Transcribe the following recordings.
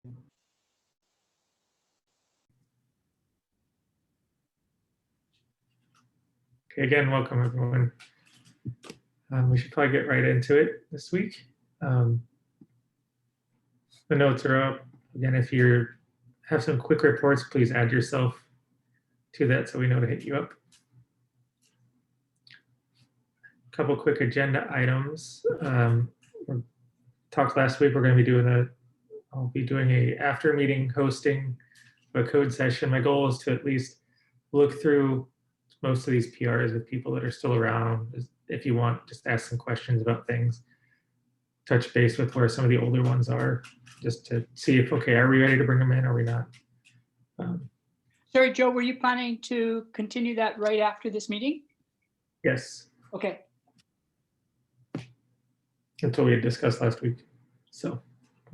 Okay, again, welcome everyone. We should probably get right into it this week. The notes are up. Again, if you have some quick reports, please add yourself to that so we know to hit you up. A couple quick agenda items. We talked last week, we're going to be doing I'll be doing a after meeting hosting a code session. My goal is to at least look through most of these PRs with people that are still around. If you want, just ask some questions about things. Touch base with where some of the older ones are, just to see if, okay, are we ready to bring them in? Or are we not? Sorry, Joe, were you planning to continue that right after this meeting? Yes. Okay. Until we had discussed last week. So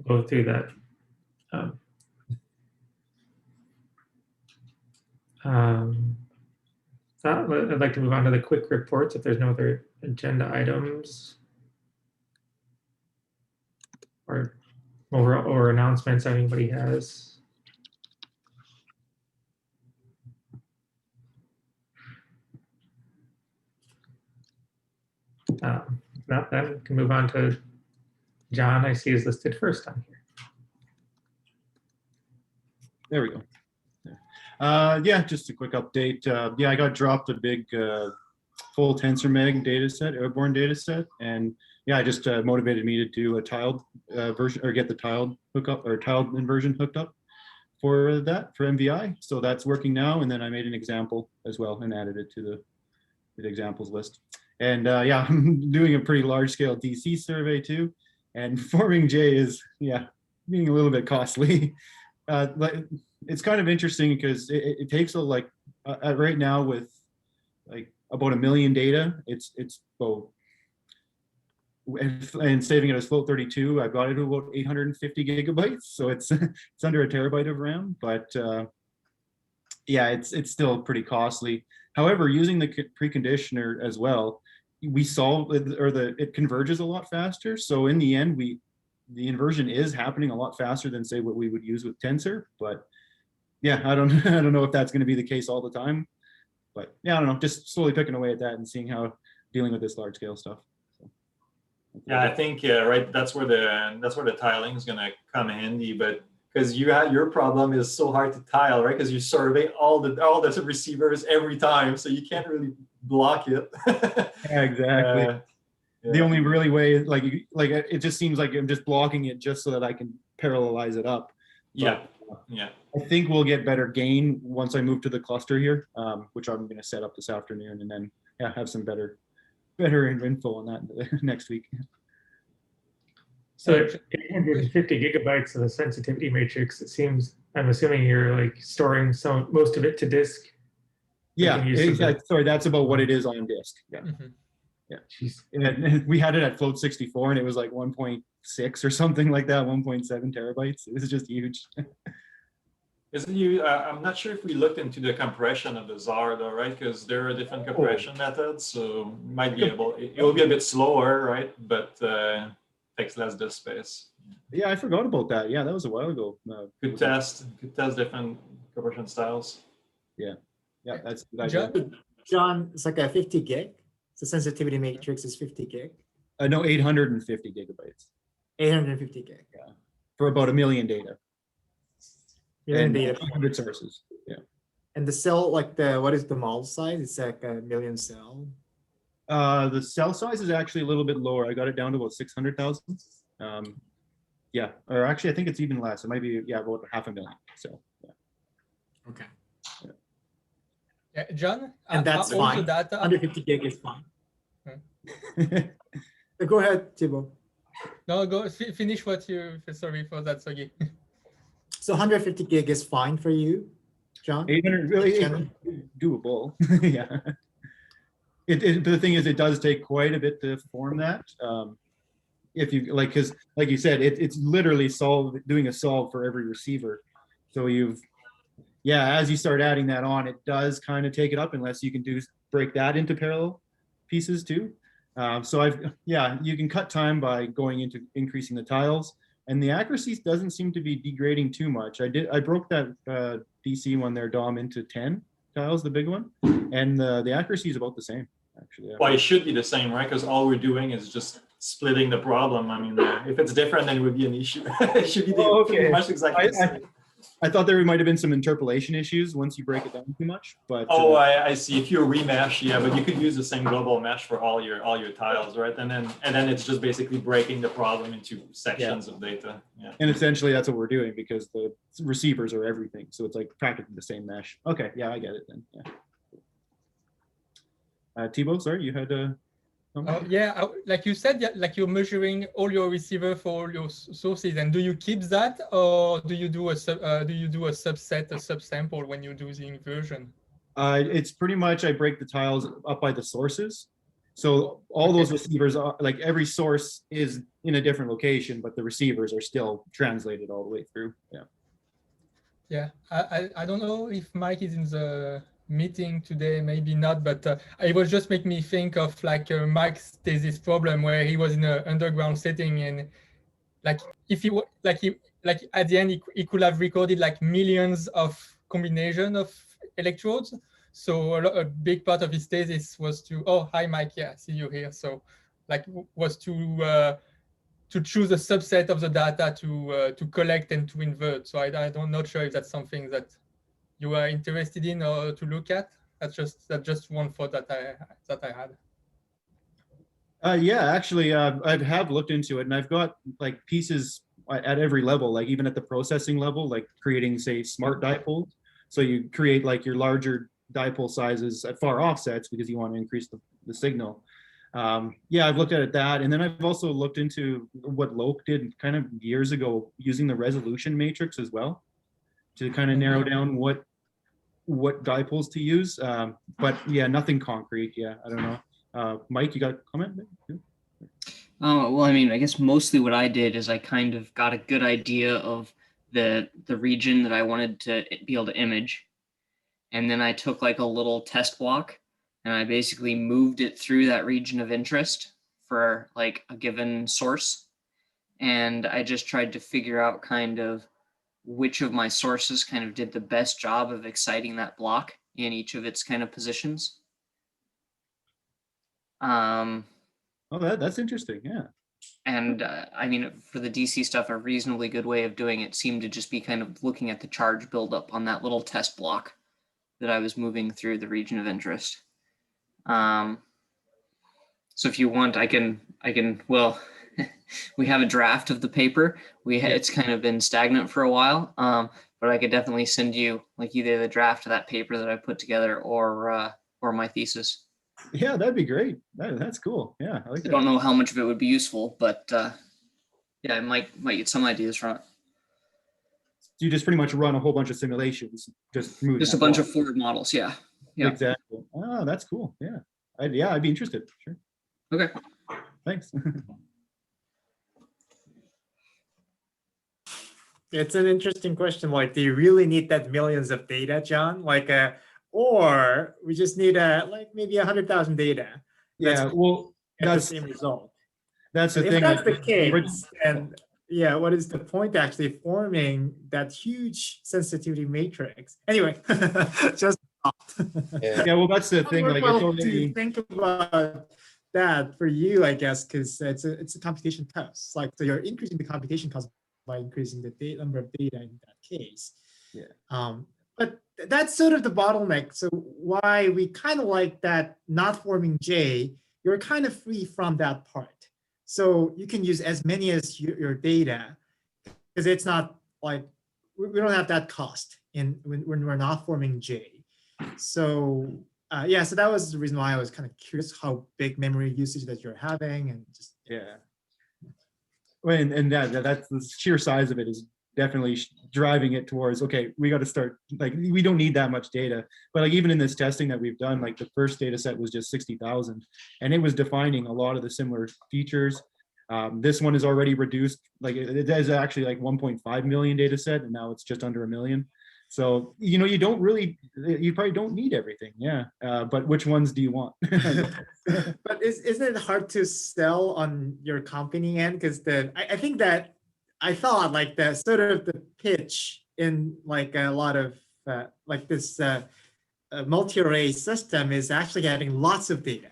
we'll go through that. I'd like to move on to the quick reports if there's no other agenda items or announcements anybody has. Not then, we can move on to John. I see is listed first on here. There we go. Yeah, just a quick update. Yeah, I got dropped a big full TensorMeg data set, airborne data set, and yeah, it just motivated me to do a tiled version, or get the tiled hookup or tiled inversion hooked up for that, for MVI. So that's working now, and then I made an example as well and added it to the examples list. And yeah, I'm doing a pretty large scale DC survey too, and forming J is, yeah, being a little bit costly. It's kind of interesting because it takes right now with like about 1 million data, it's about, and saving it as float 32, I've got it to about 850 gigabytes, so it's it's under a terabyte of RAM, but yeah, it's still pretty costly. However, using the preconditioner as well, we solve, or it converges a lot faster. So in the end, the inversion is happening a lot faster than say what we would use with Tensor. But yeah, I don't know if that's going to be the case all the time. But yeah, I don't know, just slowly picking away at that and seeing how dealing with this large scale stuff. So, yeah, I think right. That's where the tiling is going to come handy, but because your problem is so hard to tile, right? Because you survey all the receivers every time, so you can't really block it. Yeah, exactly. Yeah. The only really way, like it just seems like I'm just blocking it just so that I can parallelize it up. Yeah, yeah. I think we'll get better gain once I move to the cluster here, which I'm going to set up this afternoon, and then yeah, have some better info on that next week. So 850 gigabytes of the sensitivity matrix, it seems, I'm assuming you're like storing most of it to disk. Yeah, exactly. Sorry, that's about what it is on disk. Yeah. Mm-hmm. Yeah. Jeez. And we had it at float 64 and it was like 1.6 or something like that, 1.7 terabytes. It was just huge. I'm not sure if we looked into the compression of the ZAR though, right? Because there are different compression methods, so you might be able, it will be a bit slower, right? But takes less disk space. Yeah, I forgot about that. Yeah, that was a while ago. Could test different compression styles. Yeah, yeah, that's a good idea. John, it's like a 50 gig. So sensitivity matrix is 50 gig. No, 850 gigabytes. 850 gig. Yeah, for about 1 million data. Million data. 100 sources. Yeah. And the cell, like what is the model size? It's like a 1 million cell. The cell size is actually a little bit lower. I got it down to about 600,000. Yeah, or actually, I think it's even less. It might be, yeah, about 500,000. So, yeah. Okay. Yeah. Yeah, John, and that's fine. Data? 150 gig is fine. Go ahead, Thibault. No, go finish what you. Sorry for that, Sogi. So 150 gig is fine for you, John? 800 really doable. Yeah. The thing is, it does take quite a bit to form that. If you like, because like you said, it's literally doing a solve for every receiver. So yeah, as you start adding that on, it does kind of take it up unless you can break that into parallel pieces too. So yeah, you can cut time by going into increasing the tiles, and the accuracy doesn't seem to be degrading too much. I broke that DC one there, DOM, into 10 tiles, the big one, and the accuracy is about the same, actually. Well, it should be the same, right? Because all we're doing is just splitting the problem. I mean, if it's different, then it would be an issue. It should be pretty much exactly the same. I thought there might have been some interpolation issues once you break it down too much, but oh, I see. If you remesh, yeah, but you could use the same global mesh for all your tiles, right? And then it's just basically breaking the problem into sections of data. Yeah. And essentially that's what we're doing, because the receivers are everything, so it's like practically the same mesh. Okay, yeah, I get it then. Yeah. Thibaut, sorry, you had yeah, like you said, yeah, like you're measuring all your receiver for all your sources, and do you keep that, or do you do a subset, a subsample when you do the inversion? It's pretty much I break the tiles up by the sources. So all those receivers are like, every source is in a different location, but the receivers are still translated all the way through. Yeah. Yeah, I don't know if Mike is in the meeting today, maybe not, but it was just make me think of like Mike's thesis problem, where he was in an underground setting, and like if he like at the end he could have recorded like millions of combination of electrodes. So a big part of his thesis was to, oh, hi Mike, yeah, I see you here. So like was to choose a subset of the data to collect and to invert. So I'm not sure if that's something that you are interested in or to look at. That's just one thought that I had. Yeah, actually, I have looked into it, and I've got like pieces at every level, like even at the processing level, like creating, say, smart dipoles. So you create like your larger dipole sizes at far offsets because you want to increase the signal. Yeah, I've looked at that, and then I've also looked into what Loke did kind of years ago, using the resolution matrix as well, to kind of narrow down what dipoles to use. But yeah, nothing concrete. Yeah, I don't know. Mike, you got a comment? Well, I mean, I guess mostly what I did is I kind of got a good idea of the region that I wanted to be able to image. And then I took like a little test block and I basically moved it through that region of interest for like a given source. And I just tried to figure out kind of which of my sources kind of did the best job of exciting that block in each of its kind of positions. Oh, that's interesting. Yeah. And I mean, for the DC stuff, a reasonably good way of doing it seemed to just be kind of looking at the charge buildup on that little test block that I was moving through the region of interest. So if you want, I can, well, we have a draft of the paper. It's kind of been stagnant for a while, but I could definitely send you like either the draft of that paper that I put together or my thesis. Yeah, that'd be great. That's cool. Yeah, I like that. I don't know how much of it would be useful, but yeah, I might get some ideas from it. You just pretty much run a whole bunch of simulations, just a bunch of forward models. Yeah. Exactly. Oh, that's cool. Yeah. I'd be interested. Sure. Okay. Thanks. It's an interesting question. Like, do you really need that millions of data, John? Like, or we just need like maybe 100,000 data? Yeah. Well, that's the same result. That's the thing. If that's the case, and yeah, what is the point actually forming that huge sensitivity matrix? Anyway, just yeah. Well, that's the thing. Like, well, to think about that for you, I guess, because it's a computation cost. Like, so you're increasing the computation cost by increasing the number of data in that case. Yeah. But that's sort of the bottleneck. So why we kind of like that not forming J, you're kind of free from that part. So you can use as many as your data, because it's not like, we don't have that cost when we're not forming J. So yeah, so that was the reason why I was kind of curious how big memory usage that you're having, and just yeah. Well, and that's the sheer size of it is definitely driving it towards, okay, we got to start, like, we don't need that much data. But like even in this testing that we've done, like the first data set was just 60,000, and it was defining a lot of the similar features. This one is already reduced, like it is actually like 1.5 million data set, and now it's just under 1 million. So, you know, you probably don't need everything. Yeah. But which ones do you want? But isn't it hard to sell on your company end? Because I think that I thought like the sort of the pitch in like a lot of like this multi-array system is actually having lots of data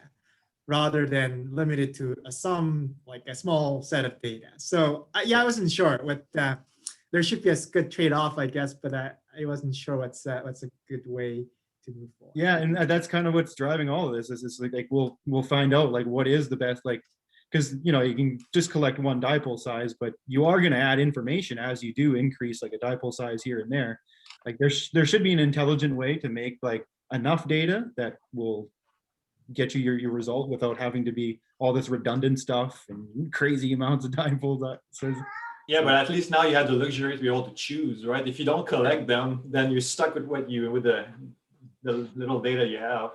rather than limited to some like a small set of data. So yeah, I wasn't sure what there should be a good trade-off, I guess, but I wasn't sure what's a good way to move forward. Yeah, and that's kind of what's driving all of this. Is it's like we'll find out like what is the best, like, because you know you can just collect one dipole size, but you are going to add information as you do increase like a dipole size here and there. Like there should be an intelligent way to make like enough data that will get you your result without having to be all this redundant stuff and crazy amounts of dipoles. That says. Yeah, but at least now you have the luxury to be able to choose, right? If you don't collect them, then you're stuck with with the little data you have.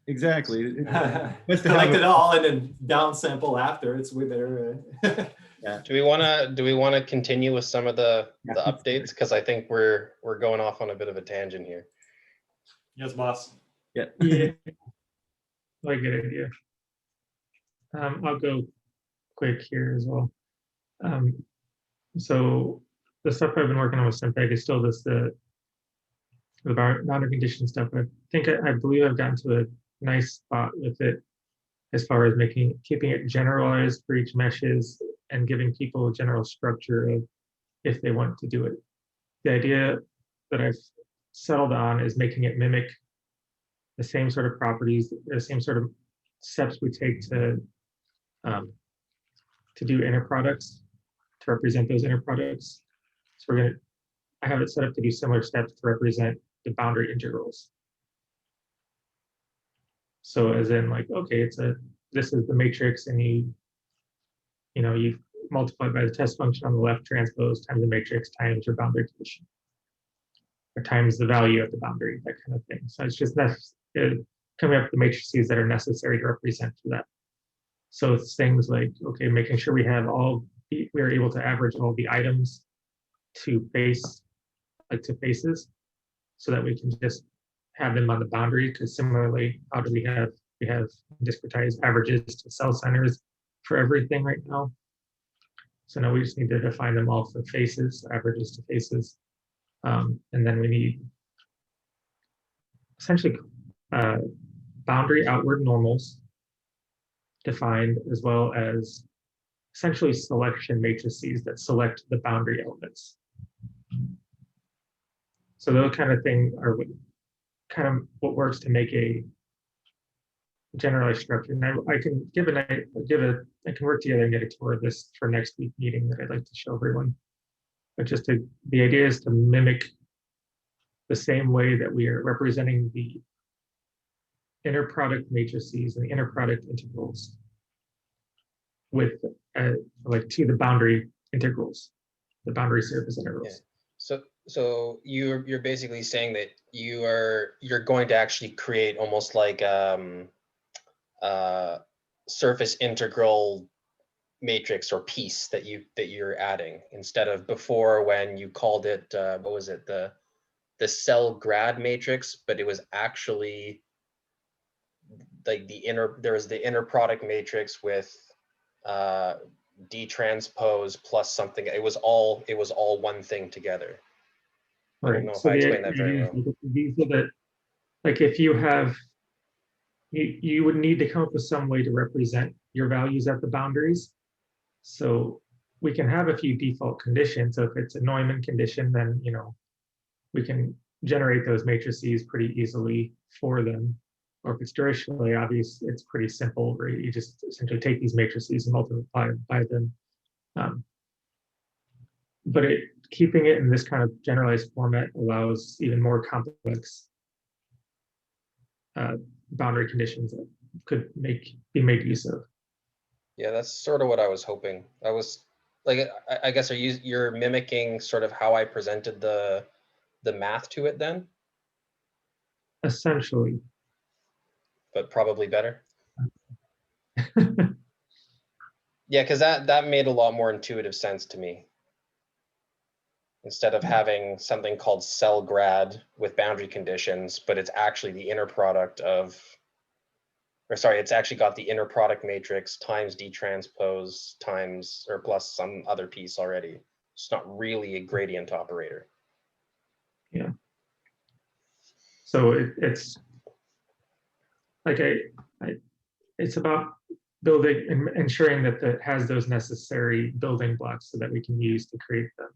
Exactly. Collect it all and then down sample after. It's way better. Yeah. Do we want to continue with some of the updates? Because I think we're going off on a bit of a tangent here. Yes, boss. Yeah. Yeah, like good idea. I'll go quick here as well. So the stuff I've been working on with SimPEG is still the boundary condition stuff. I believe I've gotten to a nice spot with it as far as keeping it generalized for each meshes and giving people a general structure of if they want to do it. The idea that I've settled on is making it mimic the same sort of properties, the same sort of steps we take to do inner products, to represent those inner products. So I have it set up to do similar steps to represent the boundary integrals. So as in like, okay, this is the matrix, and you multiply by the test function on the left transpose times the matrix times your boundary condition, or times the value of the boundary, that kind of thing. So it's just coming up with the matrices that are necessary to represent for that. So it's things like, okay, making sure we are able to average all the items to faces, so that we can just have them on the boundary. Because similarly, how do we have discretized averages to cell centers for everything right now? So now we just need to define them all for faces, averages to faces. And then we need essentially boundary outward normals defined, as well as essentially selection matrices that select the boundary elements. So those kind of things are what works to make a generalized structure. And I can work together and get a tour of this for next week meeting that I'd like to show everyone. But the idea is to mimic the same way that we are representing the inner product matrices and the inner product integrals with like to the boundary integrals, the boundary surface integrals. Yeah. So you're basically saying that you're going to actually create almost like surface integral matrix or piece that you're adding, instead of before when you called it what was it, the cell grad matrix, but it was actually like there was the inner product matrix with D transpose plus something. It was all one thing together. I don't know if I explained that very well. These are like if you have, you would need to come up with some way to represent your values at the boundaries. So we can have a few default conditions. So if it's a Neumann condition, then we can generate those matrices pretty easily for them. Or if it's durationally obvious, it's pretty simple, where you just essentially take these matrices and multiply by them. But keeping it in this kind of generalized format allows even more complex boundary conditions that could be made use of. Yeah, that's sort of what I was hoping. I was like, I guess you're mimicking sort of how I presented the math to it then? Essentially. But probably better. Yeah, because that made a lot more intuitive sense to me. Instead of having something called cell grad with boundary conditions, but it's actually the inner product of, or sorry, it's actually got the inner product matrix times D transpose times or plus some other piece already. It's not really a gradient operator. Yeah. So it's like it's about building and ensuring that it has those necessary building blocks so that we can use to create them.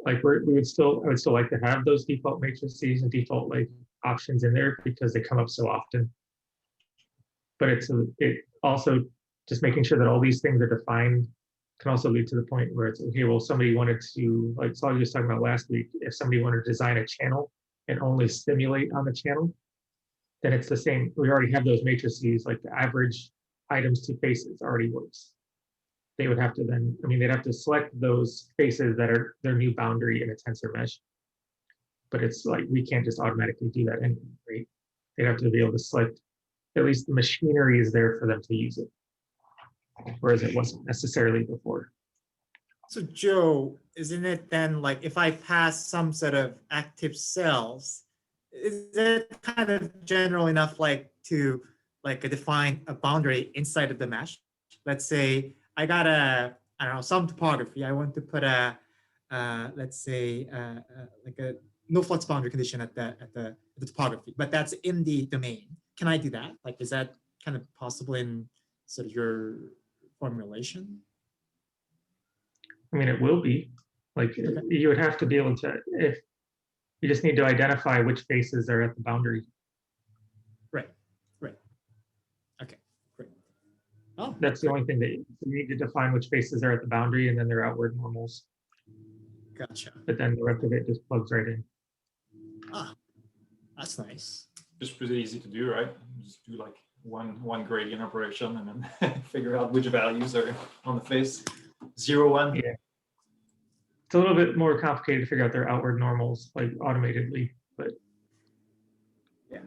Like I would still like to have those default matrices and default like options in there because they come up so often. But it also just making sure that all these things are defined can also lead to the point where it's okay. Well, somebody wanted to, like Saul was talking about last week, if somebody wanted to design a channel and only simulate on the channel, then it's the same. We already have those matrices, like the average items to faces already works. They would have to then, I mean, they'd have to select those faces that are their new boundary in a tensor mesh. But it's like, we can't just automatically do that anyway, right? They'd have to be able to select, at least the machinery is there for them to use it. Whereas it wasn't necessarily before. So Joe, isn't it then like if I pass some sort of active cells, is it kind of general enough like to like define a boundary inside of the mesh? Let's say I got I don't know, some topography. I want to put let's say like a no flux boundary condition at the topography, but that's in the domain. Can I do that? Like, is that kind of possible in sort of your formulation? I mean, it will be. Like, Okay. you would have to be able to, if you just need to identify which faces are at the boundary. Right. Okay, great. Oh, That's the only thing that you need to define which faces are at the boundary and then their outward normals. gotcha. But then the rest of it just plugs right in. Ah, that's nice. Just pretty easy to do, right? Just do like one gradient operation and then figure out which values are on the face. 0, 1. Yeah. It's a little bit more complicated to figure out their outward normals, like automatedly, but Yeah.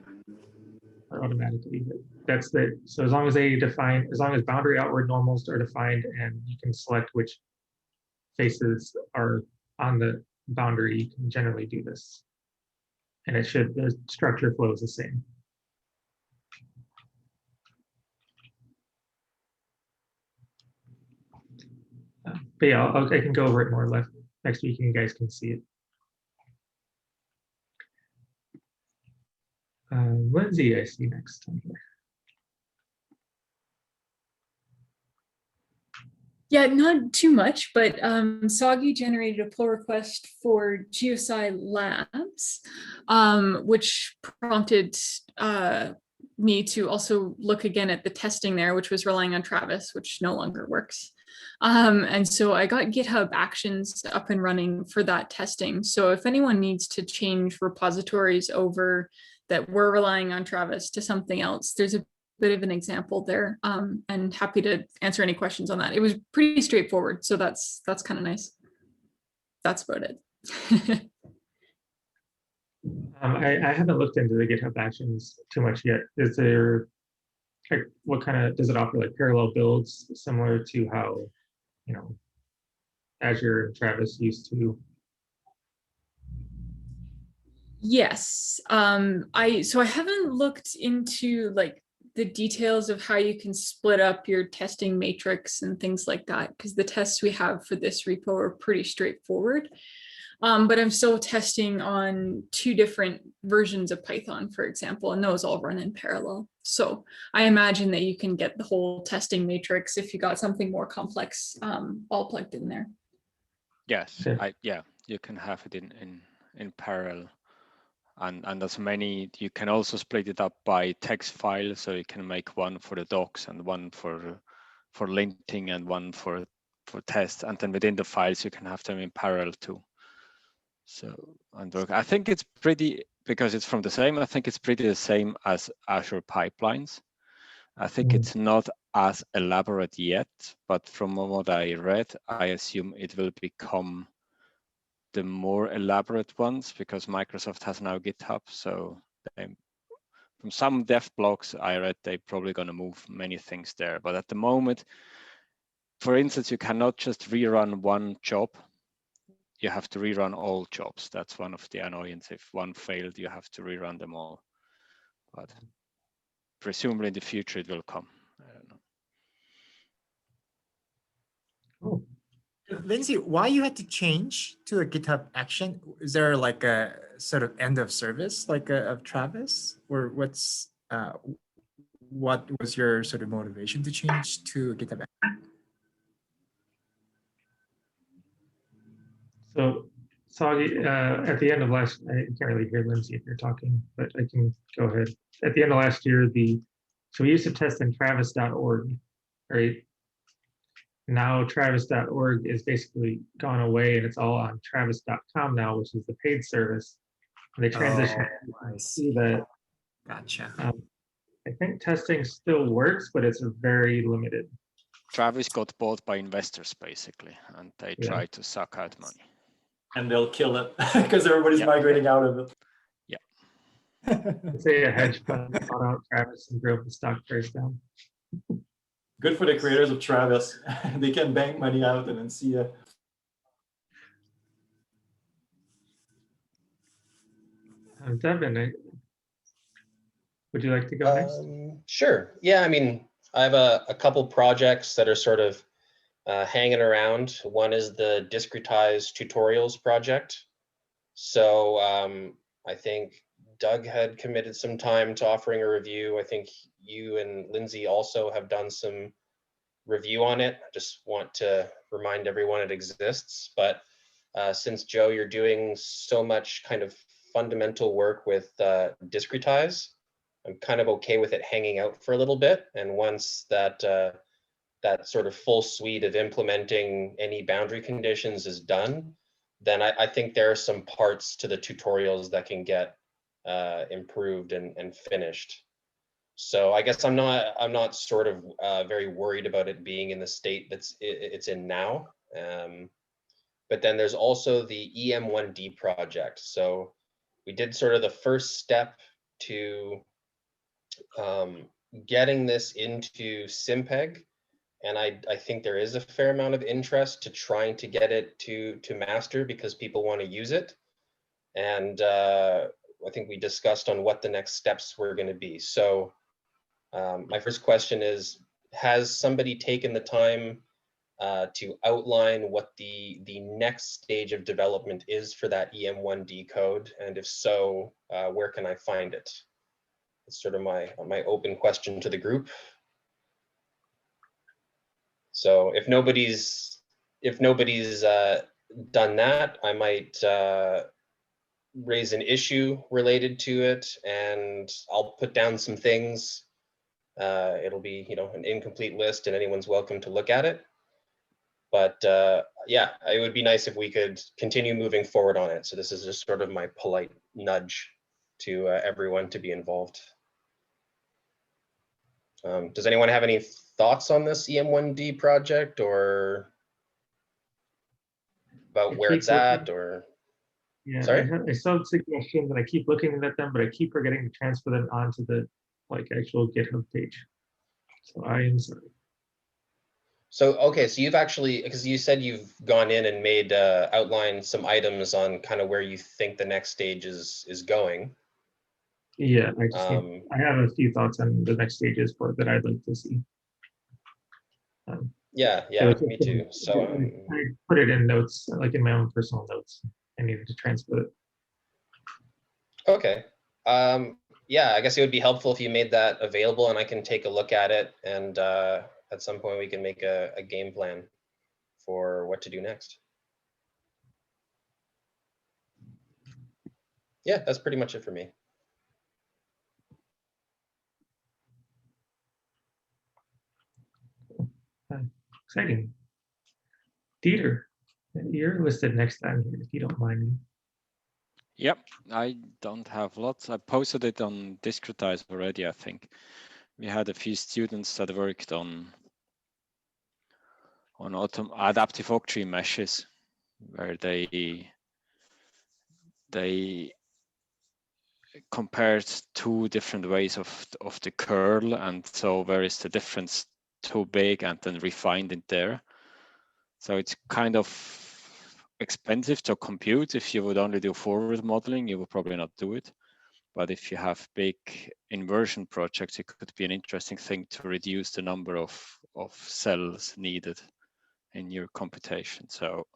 or automatically. But that's the, so as long as they define, as long as boundary outward normals are defined and you can select which faces are on the boundary, you can generally do this. And it should, the structure flows the same. But yeah, I can go over it more next week and you guys can see it. Lindsay, I see next on here. Yeah, not too much, but Soggy generated a pull request for GeoSci Labs, which prompted me to also look again at the testing there, which was relying on Travis, which no longer works. And so I got GitHub Actions up and running for that testing. So if anyone needs to change repositories over that were relying on Travis to something else, there's a bit of an example there, and happy to answer any questions on that. It was pretty straightforward, so that's kind of nice. That's about it. I haven't looked into the GitHub Actions too much yet. Is there, like, what kind of, does it offer like parallel builds similar to how, you know, Azure and Travis used to? Yes, so I haven't looked into like the details of how you can split up your testing matrix and things like that, because the tests we have for this repo are pretty straightforward. But I'm still testing on 2 different versions of Python, for example, and those all run in parallel. So I imagine that you can get the whole testing matrix if you got something more complex all plugged in there. Yes, Okay. yeah, you can have it in parallel. And as many, you can also split it up by text file, so you can make one for the docs and one for linting and one for tests, and then within the files you can have them in parallel too. So, and I think it's pretty, because it's from the same, I think it's pretty the same as Azure pipelines. I think it's not as elaborate yet, but from what I read, I assume it will become the more elaborate ones, because Microsoft has now GitHub. So from some dev blogs I read, they're probably going to move many things there. But at the moment, for instance, you cannot just rerun one job. You have to rerun all jobs. That's one of the annoyances. If one failed, you have to rerun them all. But presumably in the future it will come. I don't know. Oh, Lindsay, why you had to change to a GitHub action? Is there like a sort of end of service like of Travis, or what was your sort of motivation to change to a GitHub action? So Soggy, at the end of I can't really hear Lindsay if you're talking, but I can go ahead. At the end of last year, so we used to test in travis.org, right? Now travis.org is basically gone away and it's all on travis.com now, which is the paid service. And they transitioned I to see. that. Gotcha. I think testing still works, but it's very limited. Travis got bought by investors basically, and they Yeah. try to suck out money. And they'll kill it because everybody's Yeah. migrating out of it. Let's say a hedge fund bought out Travis and drove the stock price down. Good for the creators of Travis. They can bank money out and then see it. Devin, would you like to go next? Sure. Yeah, I mean, I have a couple projects that are sort of hanging around. One is the Discretized tutorials project. So I think Doug had committed some time to offering a review. I think you and Lindsay also have done some review on it. I just want to remind everyone it exists. But since Joe, you're doing so much kind of fundamental work with Discretize, I'm kind of okay with it hanging out for a little bit. And once that that sort of full suite of implementing any boundary conditions is done, then I think there are some parts to the tutorials that can get improved and finished. So I guess I'm not sort of very worried about it being in the state it's in now. But then there's also the EM1D project. So we did sort of the first step to getting this into SimPEG. And I think there is a fair amount of interest to trying to get it to master because people want to use it. And I think we discussed on what the next steps were going to be. So my first question is, has somebody taken the time to outline what the next stage of development is for that EM1D code? And if so, where can I find it? It's sort of my open question to the group. So if nobody's done that, I might raise an issue related to it, and I'll put down some things. It'll be, an incomplete list, and anyone's welcome to look at it. But yeah, it would be nice if we could continue moving forward on it. So this is just sort of my polite nudge to everyone to be involved. Does anyone have any thoughts on this EM1D project, or about where it's at, or? Yeah, Sorry? I saw suggestions and I keep looking at them, but I keep forgetting to transfer them onto the actual GitHub page. So I am sorry. So, okay, so you've actually, because you said you've gone in and made outlined some items on kind of where you think the next stage is going. Yeah, I have a few thoughts on the next stages for that I'd like to see. Yeah, me too. So I put it in notes, like in my own personal notes. I needed to transfer it. Okay. Yeah, I guess it would be helpful if you made that available and I can take a look at it, and at some point we can make a game plan for what to do next. Yeah, that's pretty much it for me. Exciting. Dieter, you're listed next time here, if you don't mind. Yep, I don't have lots. I posted it on Discretized already, I think. We had a few students that worked on adaptive octree meshes, where they compared two different ways of the curl, and so where is the difference too big, and then refined it there. So it's kind of expensive to compute. If you would only do forward modeling, you would probably not do it. But if you have big inversion projects, it could be an interesting thing to reduce the number of cells needed in your computation. So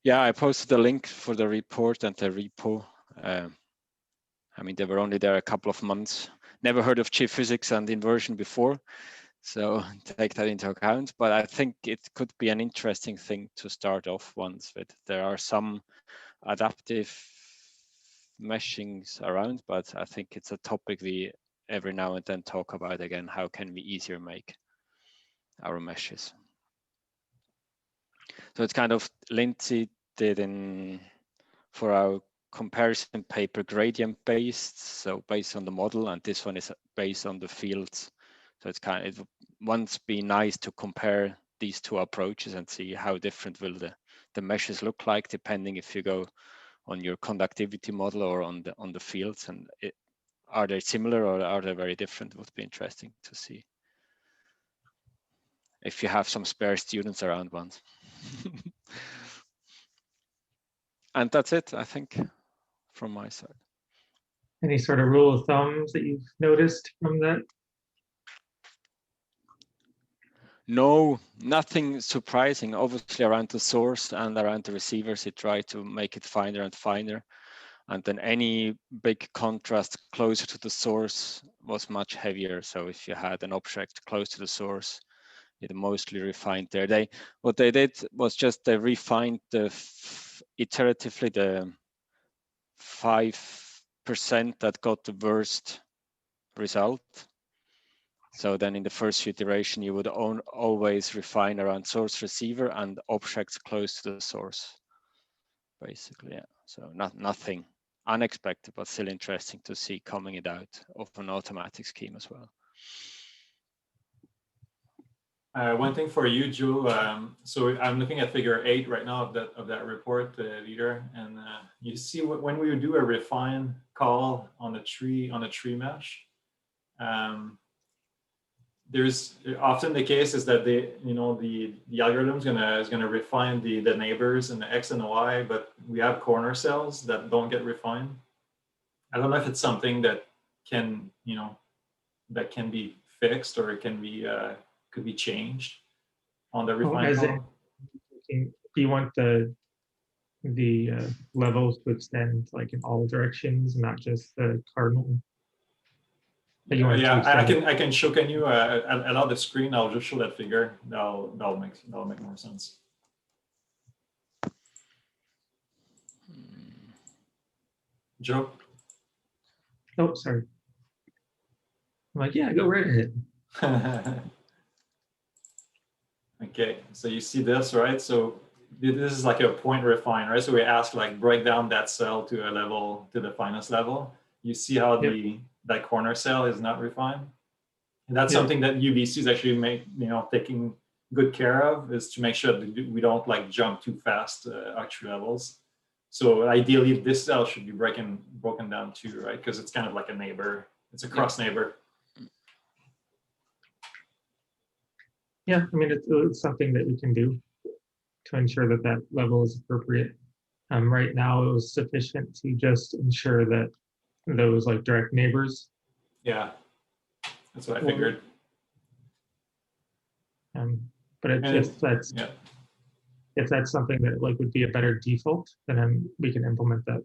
yeah, I posted a link for the report and the repo. I mean, they were only there a couple of months. Never heard of geophysics and inversion before, so take that into account. But I think it could be an interesting thing to start off once with. There are some adaptive meshings around, but I think it's a topic we every now and then talk about again. How can we easier make our meshes? So it's kind of Lindsay did for our comparison paper gradient based, so based on the model, and this one is based on the fields. So it's kind of, it once be nice to compare these two approaches and see how different will the meshes look like, depending if you go on your conductivity model or on the fields, and are they similar or are they very different? It would be interesting to see if you have some spare students around once. And that's it, I think, from my side. Any sort of rule of thumbs that you've noticed from that? No, nothing surprising. Obviously, around the source and around the receivers, you try to make it finer and finer. And then any big contrast closer to the source was much heavier. So if you had an object close to the source, it mostly refined there. What they did was just they refined iteratively the 5% that got the worst result. So then in the first iteration, you would always refine around source receiver and objects close to the source, basically. Yeah. So nothing unexpected, but still interesting to see coming it out of an automatic scheme as well. One thing for you, Joe. So I'm looking at figure 8 right now of that report, leader, and you see when we do a refine call on a tree mesh. There's often the case is that the algorithm is gonna refine the neighbors and the X and the Y, but we have corner cells that don't get refined. I don't know if it's something that can be fixed or it can be could be changed on the refine call. Do you want the levels to extend like in all directions, not just the cardinal? Yeah, I can show. Can you allow the screen? I'll just show that figure. That'll make more sense. Joe. Oh, sorry. I'm like, yeah, go right ahead. Okay, so you see this, right? So this is like a point refine, right? So we ask like break down that cell to a level, to the finest level. You see how that corner cell is not refined. And that's something that UBC is actually taking good care of, is to make sure that we don't like jump too fast up to levels. So ideally this cell should be broken down too, right? Because it's kind of like a neighbor. It's a cross neighbor. Yeah, I mean, it's something that we can do to ensure that that level is appropriate. Right now, it was sufficient to just ensure that those like direct neighbors. Yeah, that's what I figured. But if that's something that like would be a better default, then we can implement that.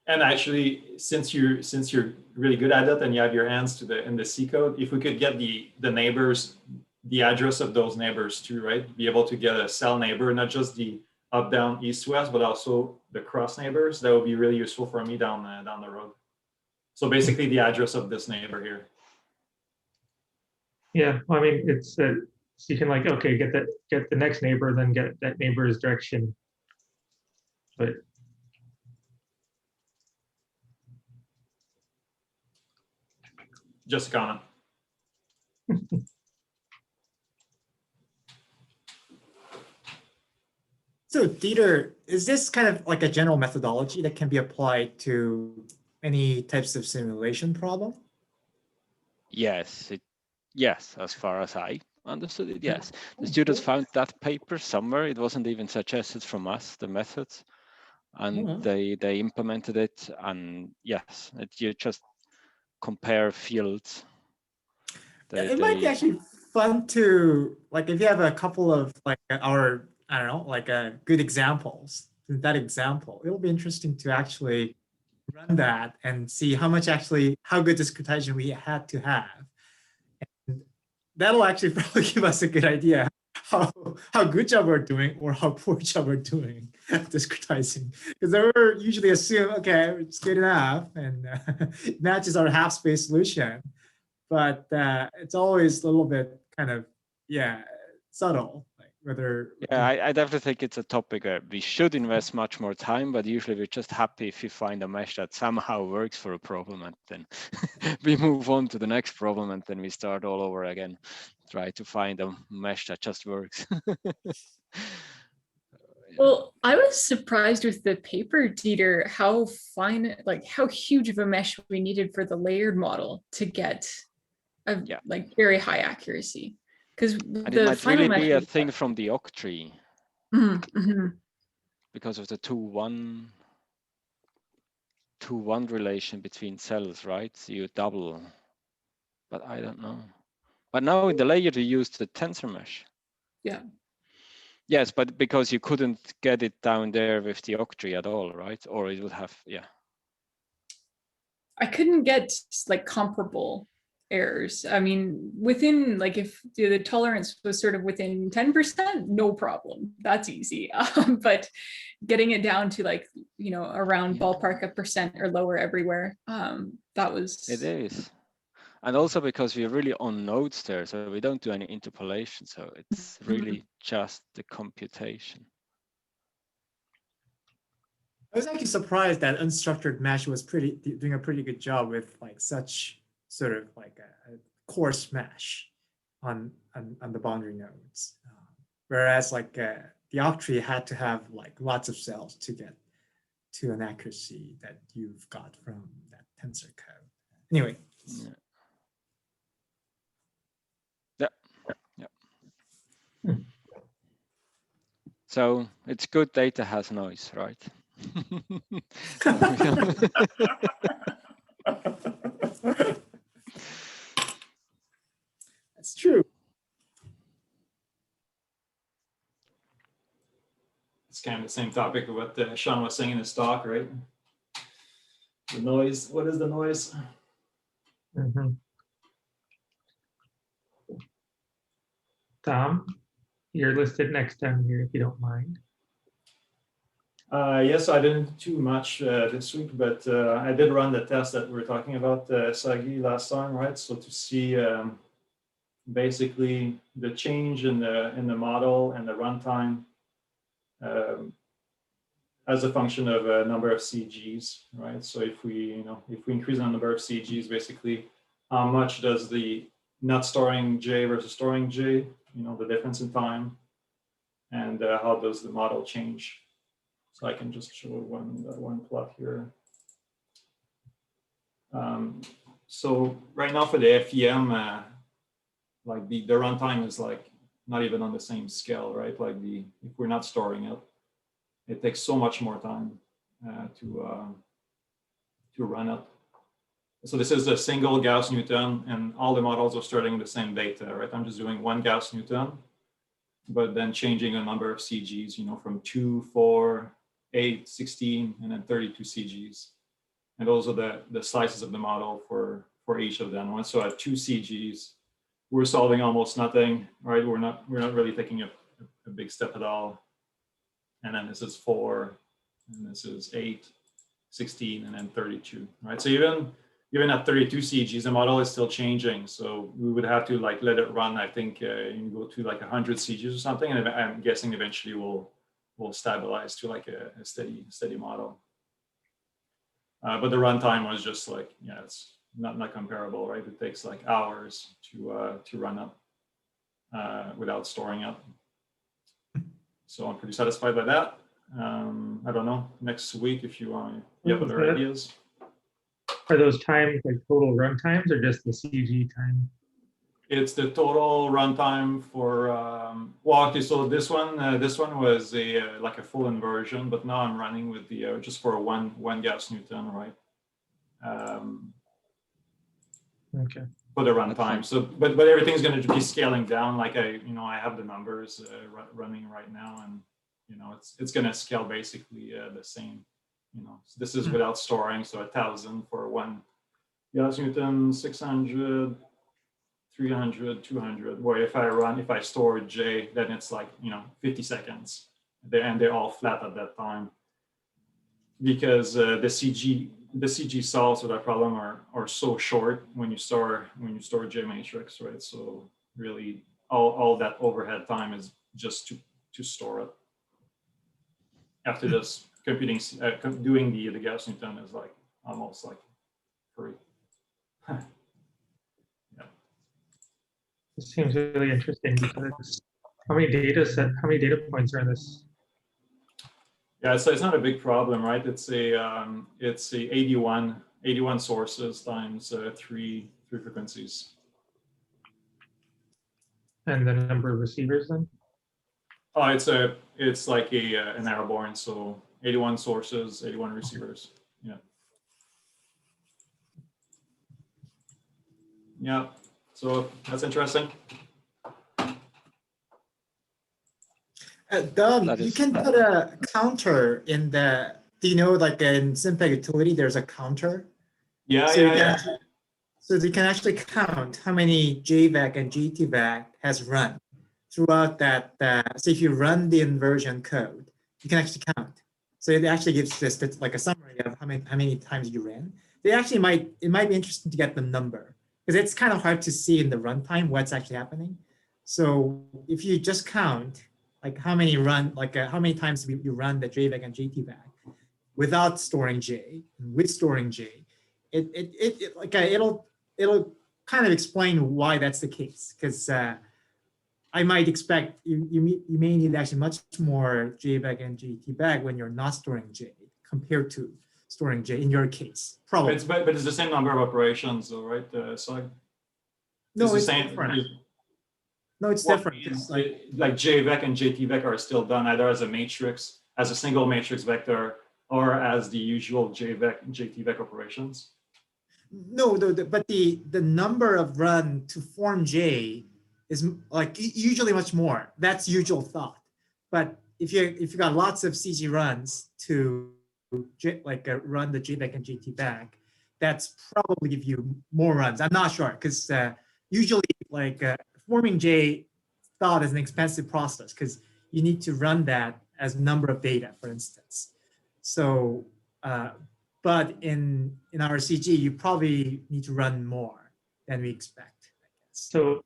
And actually, since you're really good at it and you have your hands in the C code, if we could get the neighbors, the address of those neighbors too, right? Be able to get a cell neighbor, not just the up, down, east, west, but also the cross neighbors. That would be really useful for me down the road. So basically the address of this neighbor here. Yeah, well, I mean, it's so you can like, okay, get the next neighbor, then get that neighbor's direction. But just a comment. So Dieter, is this kind of like a general methodology that can be applied to any types of simulation problem? Yes, yes, as far as I understood it, yes. The students found that paper somewhere. It wasn't even suggested from us, the methods, and they implemented it. And yes, you just compare fields. It might be actually fun to, like, if you have a couple of like our, I don't know, like good examples, that example, it'll be interesting to actually run that and see how much actually, how good discretization we had to have. And that'll actually probably give us a good idea how good job we're doing or how poor job we're doing at discretizing. Because we're usually assume, okay, it's good enough and it matches our half space solution. But it's always a little bit kind of, yeah, subtle, like whether. Yeah, I definitely think it's a topic where we should invest much more time, but usually we're just happy if we find a mesh that somehow works for a problem, and then we move on to the next problem, and then we start all over again, try to find a mesh that just works. Well, I was surprised with the paper, Dieter, how fine, like how huge of a mesh we needed for the layered model to get a like very high accuracy. Because And it the might final really be mesh a thing from the octree because of the 2-1 relation between cells, right? So you double, but I don't know. But now in the layer you use the tensor mesh. Yeah. Yes, but because you couldn't get it down there with the octree at all, right? Or it would have, I couldn't get like comparable errors. I mean, within like if the tolerance was sort of within 10%, no problem. That's easy. But getting it down to like, you know, around ballpark a percent or lower everywhere, that was. It is. And also because we're really on nodes there, so we don't do any interpolation. So it's really just the computation. I was actually surprised that unstructured mesh was doing a pretty good job with like such sort of like a coarse mesh on the boundary nodes, whereas like the octree had to have like lots of cells to get to an accuracy that you've got from that tensor code. Anyway. So it's good data has noise, right? That's true. It's kind of the same topic of what Sean was saying in his talk, right? The noise. What is the noise? Tom, you're listed next down here if you don't mind. Yes, I didn't do much this week, but I did run the test that we were talking about, Sagi, last time, right? So to see basically the change in the model and the runtime as a function of a number of CGs, right? So if we increase the number of CGs, basically, how much does the not storing J versus storing J, the difference in time, and how does the model change? So I can just show one plot here. So right now for the FEM, like the runtime is like not even on the same scale, right? Like if we're not storing it, it takes so much more time to run it. So this is a single Gauss-Newton, and all the models are starting the same data, right? I'm just doing one Gauss-Newton, but then changing a number of CGs, from 2, 4, 8, 16, and then 32 CGs. And those are the slices of the model for each of them. So at 2 CGs, we're solving almost nothing, right? We're not really taking a big step at all. And then this is 4, and this is 8, 16, and then 32, right? So even at 32 CGs, the model is still changing. So we would have to like let it run, I think, you go to like 100 CGs or something, and I'm guessing eventually we'll stabilize to like a steady model. But the runtime was just like, it's not comparable, right? It takes like hours to run up without storing up. So I'm pretty satisfied by that. I don't know, next week if you have other ideas. Are those times like total run times or just the CG time? It's the total runtime for well, okay. So this one was like a full inversion, but now I'm running with the just for one Gauss-Newton, right? Okay. for the runtime. So, but everything's going to be scaling down. Like I have the numbers running right now, and it's going to scale basically the same. So this is without storing. So 1,000 for 1 Gauss Newton, 600, 300, 200. Where if I store J, then it's like 50 seconds. And they're all flat at that time, because the CG solves for that problem are so short when you store J matrix, right? So really all that overhead time is just to store it. After this, computing doing the Gauss Newton is like almost like free. Yeah. This seems really interesting because how many data points are in this? Yeah, so it's not a big problem, right? It's a 81 sources times three frequencies. And the number of receivers then? Oh, it's like an airborne, so 81 sources, 81 receivers. Yeah. Yeah. So that's interesting. Dom, That you is- can put a counter in the, do you know, like in SimPEG utility, there's a counter? Yeah, So you yeah, can yeah. actually- So you can actually count how many JVEC and GTVEC has run throughout that. So if you run the inversion code, you can actually count. So it actually gives this like a summary of how many times you ran. It might be interesting to get the number, because it's kind of hard to see in the runtime what's actually happening. So if you just count like how many times you run the JVEC and GTVEC without storing J, with storing J, it'll kind of explain why that's the case, because I might expect you may need actually much more JVEC and GTVEC when you're not storing J compared to storing J in your case, probably. But it's the same number of operations, though, right? So No, the it's same. different. No, it's Well, different. It's like JVEC and JTVEC are still done either as a matrix, as a single matrix vector, or as the usual JVEC and JTVEC operations. No, but the number of run to form J is like usually much more. That's usual thought. But if you got lots of CG runs to run the JVEC and JTVEC, that's probably give you more runs. I'm not sure, because usually forming J thought is an expensive process, because you need to run that as number of data, for instance. So, but in our CG, you probably need to run more than we expect, I guess. So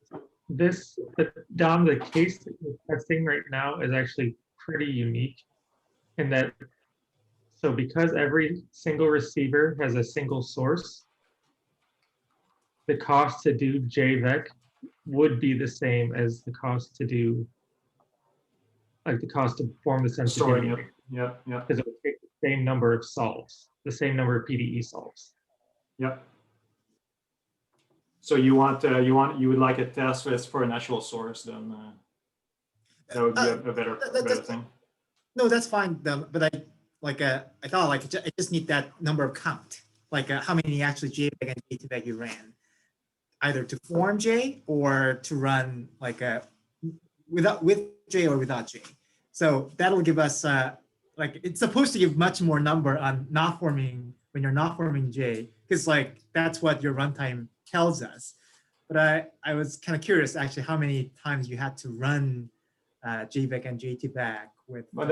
Dom, the case that you're testing right now is actually pretty unique in that, so because every single receiver has a single source, the cost to do JVEC would be the same as the cost to do, like the cost to perform the sensitivity, Storing it. Yeah, yeah, because it would take the same number of solves, the same number of PDE solves. yeah. So you would like a test for an actual source, then that would be a better thing. No, that's fine. But I thought I just need that number of count, how many actually JVEC and JTVEC you ran, either to form J or to run with J or without J. So that'll give us it's supposed to give much more number on not forming when you're not forming J, because that's what your runtime tells us. But I was kind of curious actually how many times you had to run JVEC and JTVEC with. But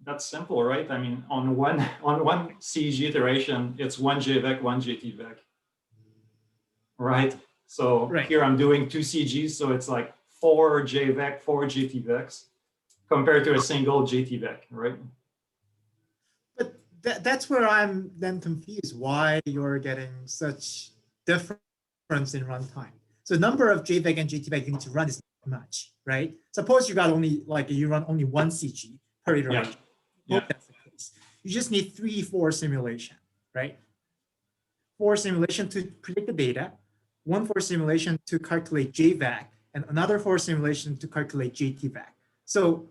that's simple, right? I mean, on one CG iteration, it's one JVEC, one JTVEC, right? So Right. Here I'm doing 2 CGs, so it's like 4 JVEC, 4 JTVECs compared to a single JTVEC, right? But that's where I'm then confused why you're getting such difference in runtime. So the number of JVEC and JTVEC you need to run is not much, right? Suppose you got only you run only one CG per iteration. Yeah. Hope that's the case. You just need 3-4 simulation, right? 4 simulation to predict the data, 1 for simulation to calculate JVEC, and another for simulation to calculate JTVEC. So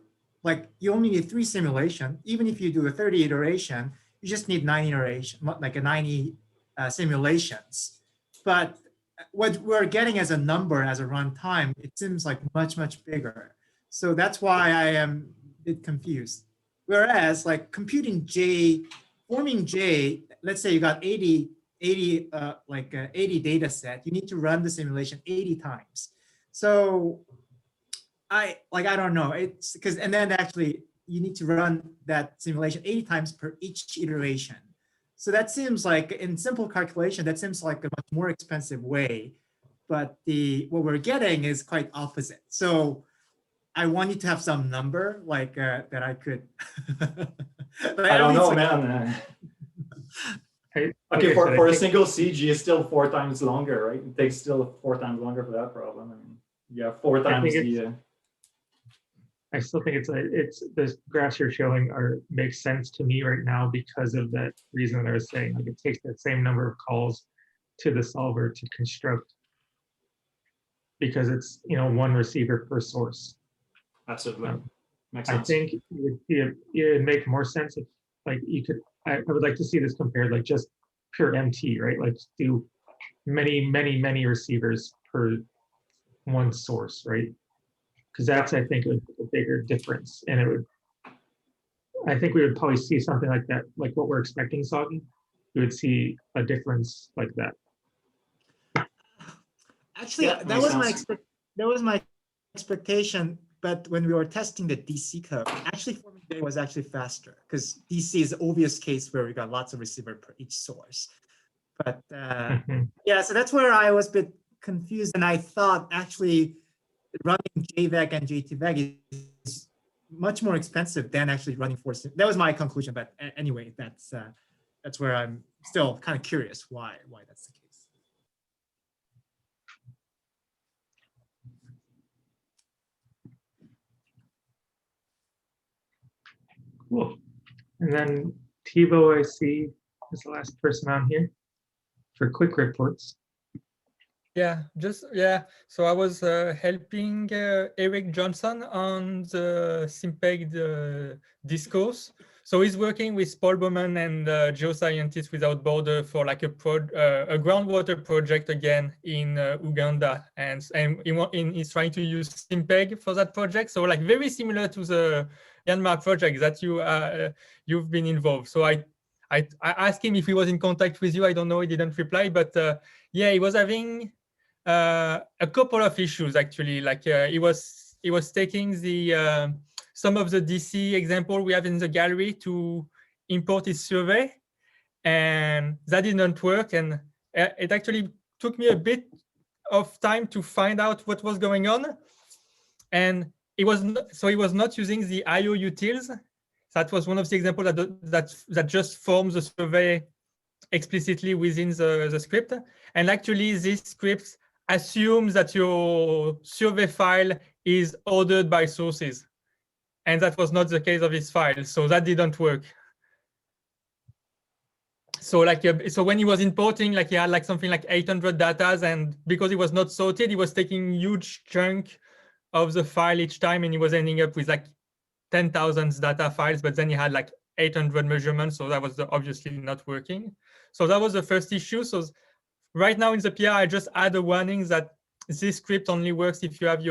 you only need 3 simulation. Even if you do a 30 iteration, you just need 9 iteration, 90 simulations. but what we're getting as a number, as a runtime, it seems like much, much bigger. So that's why I am a bit confused. Whereas like computing J, forming J, let's say you got 80 data set, you need to run the simulation 80 times. So I don't know, it's because, and then actually you need to run that simulation 80 times per each iteration. So that seems like, in simple calculation, that seems like a much more expensive way, but what we're getting is quite opposite. So I want you to have some number like that I could. I don't know, man. Okay, for a single CG, it's still 4 times longer, right? It takes still 4 times longer for that problem. I mean, yeah, 4 times the. I still think it's the graphs you're showing makes sense to me right now because of that reason that I was saying. Like it takes that same number of calls to the solver to construct, because it's one receiver per source. Absolutely, makes sense. I think it would make more sense if like you could. I would like to see this compared like just pure MT, right? Like do many receivers per one source, right? Because that's, I think, a bigger difference, and I think we would probably see something like that, like what we're expecting, Soggy. We would see a difference like that. Actually, yeah, that was my expectation. But when we were testing the DC code, actually forming J was actually faster because DC is the obvious case where we got lots of receiver per each source. But yeah, so that's where I was a bit confused, and I thought actually running JVEG and JTVEG is much more expensive than actually running force. That was my conclusion, but anyway, that's where I'm still kind of curious why that's the case. Cool. And then Thibaut, I see, is the last person on here for quick reports. Yeah, so I was helping Eric Johnson on the SimPEG discourse. So he's working with Paul Bowman and Geoscientists Without Border for like a groundwater project again in Uganda, and he's trying to use SimPEG for that project. So like very similar to the Myanmar project that you've been involved. So I asked him if he was in contact with you. I don't know, he didn't reply, but yeah, he was having a couple of issues actually. Like he was taking the some of the DC example we have in the gallery to import his survey, and that didn't work. And it actually took me a bit of time to find out what was going on. And he was not using the IO utils. That was one of the examples that just forms the survey explicitly within the script. And actually, this script assumes that your survey file is ordered by sources. And that was not the case of this file. So that didn't work. So so when he was importing, like he had like something like 800 datas, and because he was not sorted, he was taking huge chunk of the file each time, and he was ending up with like 10,000 data files, but then he had like 800 measurements. So that was obviously not working. So that was the first issue. So right now in the PR, I just add a warning that this script only works if you have